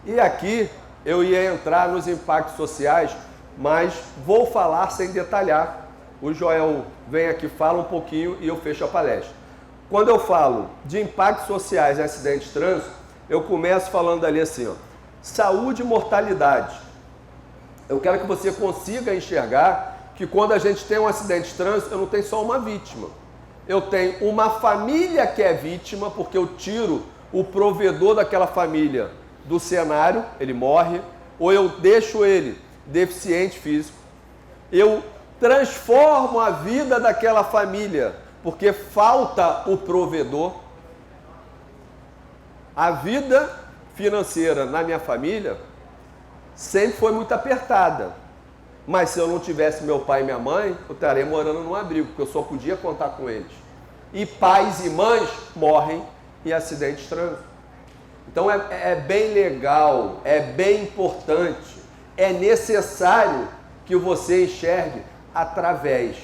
E aqui eu ia entrar nos impactos sociais, mas vou falar sem detalhar. O Joel vem aqui, fala um pouquinho e eu fecho a palestra. Quando eu falo de impactos sociais em acidentes de trânsito, eu começo falando ali assim, ó, saúde e mortalidade. Eu quero que você consiga enxergar que quando a gente tem um acidente de trânsito, eu não tenho só uma vítima. Eu tenho uma família que é vítima, porque eu tiro o provedor daquela família do cenário, ele morre, ou eu deixo ele deficiente físico. Eu transformo a vida daquela família, porque falta o provedor. A vida financeira na minha família sempre foi muito apertada. Mas se eu não tivesse meu pai e minha mãe, eu estaria morando num abrigo, porque eu só podia contar com eles. E pais e mães morrem em acidentes de trânsito. Então é bem legal, é bem importante, é necessário que você enxergue através.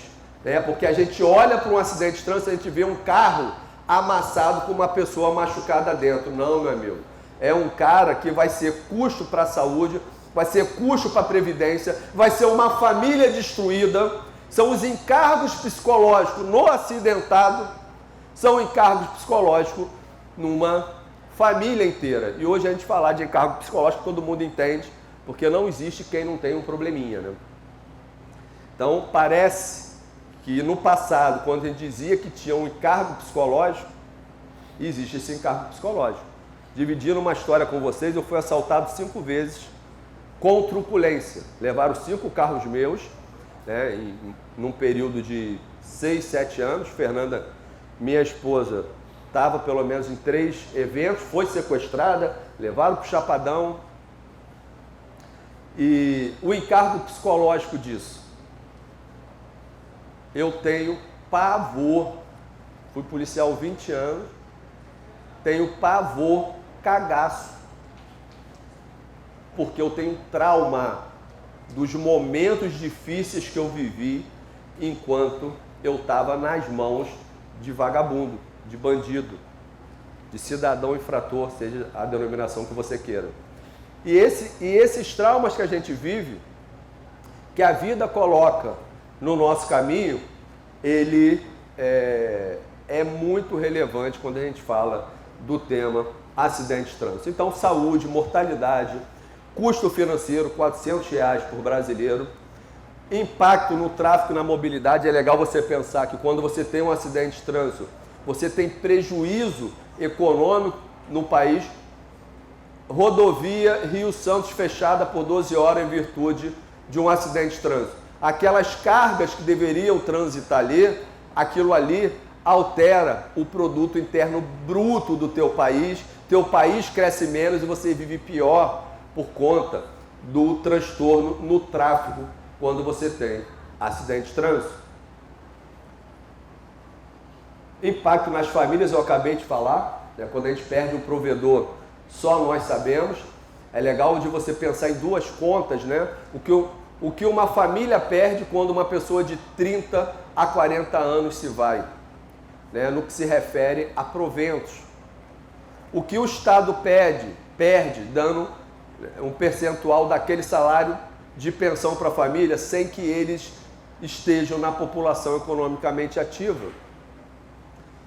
Né? Porque a gente olha para um acidente de trânsito, a gente vê um carro amassado com uma pessoa machucada dentro. Não, meu amigo. É um cara que vai ser custo para a saúde, vai ser custo para a previdência, vai ser uma família destruída. São os encargos psicológicos no acidentado, são encargos psicológicos numa família inteira. E hoje a gente falar de encargo psicológico, todo mundo entende, porque não existe quem não tem um probleminha, né? Então parece que no passado, quando a gente dizia que tinha um encargo psicológico, existe esse encargo psicológico. Dividindo uma história com vocês, eu fui assaltado 5 vezes com truculência. Levaram 5 carros meus, né, num período de 6, 7 anos. Fernanda, minha esposa, estava pelo menos em 3 eventos, foi sequestrada, levaram para o Chapadão. E o encargo psicológico disso, eu tenho pavor, fui policial 20 anos, tenho pavor, cagaço, porque eu tenho trauma dos momentos difíceis que eu vivi enquanto eu estava nas mãos de vagabundo, de bandido, de cidadão infrator, seja a denominação que você queira. E esses traumas que a gente vive, que a vida coloca no nosso caminho, ele é muito relevante quando a gente fala do tema acidente de trânsito. Então, saúde, mortalidade, custo financeiro, R$400 por brasileiro, impacto no tráfego e na mobilidade. É legal você pensar que quando você tem um acidente de trânsito, você tem prejuízo econômico no país. Rodovia Rio Santos fechada por 12 horas em virtude de um acidente de trânsito. Aquelas cargas que deveriam transitar ali, aquilo ali altera o produto interno bruto do teu país cresce menos e você vive pior por conta do transtorno no tráfego quando você tem acidente de trânsito. Impacto nas famílias, eu acabei de falar, né? Quando a gente perde um provedor, só nós sabemos. É legal de você pensar em 2 contas, né? O que uma família perde quando uma pessoa de 30 a 40 anos se vai, né? No que se refere a proventos. O que o Estado perde dando um percentual daquele salário de pensão para a família sem que eles estejam na população economicamente ativa.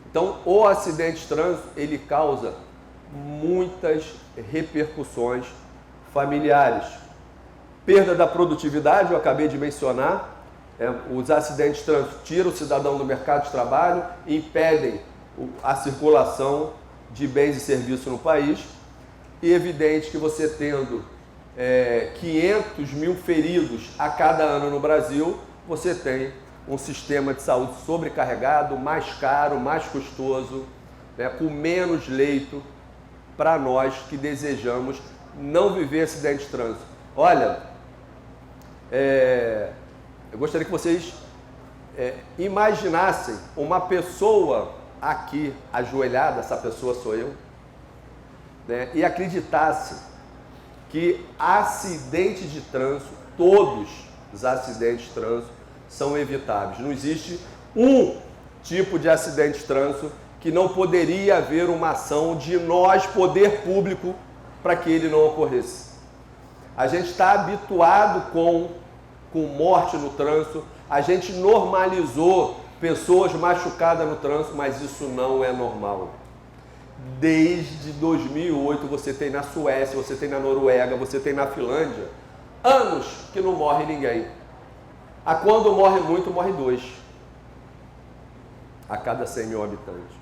Então, o acidente de trânsito, ele causa muitas repercussões familiares. Perda da produtividade, eu acabei de mencionar, os acidentes de trânsito tiram o cidadão do mercado de trabalho e impedem a circulação de bens e serviços no país. E é evidente que você tendo 500 mil feridos a cada ano no Brasil, você tem um sistema de saúde sobrecarregado, mais caro, mais custoso, né, com menos leito para nós que desejamos não viver acidente de trânsito. Olha, eu gostaria que vocês imaginassem uma pessoa aqui ajoelhada, essa pessoa sou eu, né, e acreditassem que acidentes de trânsito, todos os acidentes de trânsito são evitáveis. Não existe um tipo de acidente de trânsito que não poderia haver uma ação de nós, poder público, para que ele não ocorresse. A gente está habituado com morte no trânsito, a gente normalizou pessoas machucadas no trânsito, mas isso não é normal. Desde 2008 você tem na Suécia, você tem na Noruega, você tem na Finlândia, anos que não morre ninguém. A quando morre muito, morre 2 a cada 100 mil habitantes.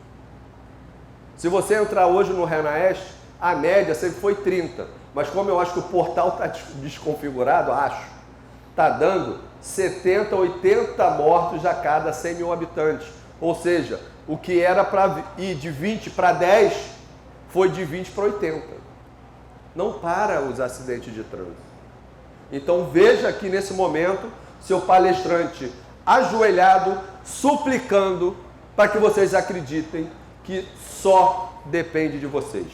Se você entrar hoje no Renaeste, a média sempre foi 30, mas como eu acho que o portal está desconfigurado, está dando 70, 80 mortos a cada 100 mil habitantes. Ou seja, o que era para ir de 20 para 10, foi de 20 para 80. Não para os acidentes de trânsito. Então veja aqui nesse momento, seu palestrante ajoelhado, suplicando para que vocês acreditem que só depende de vocês.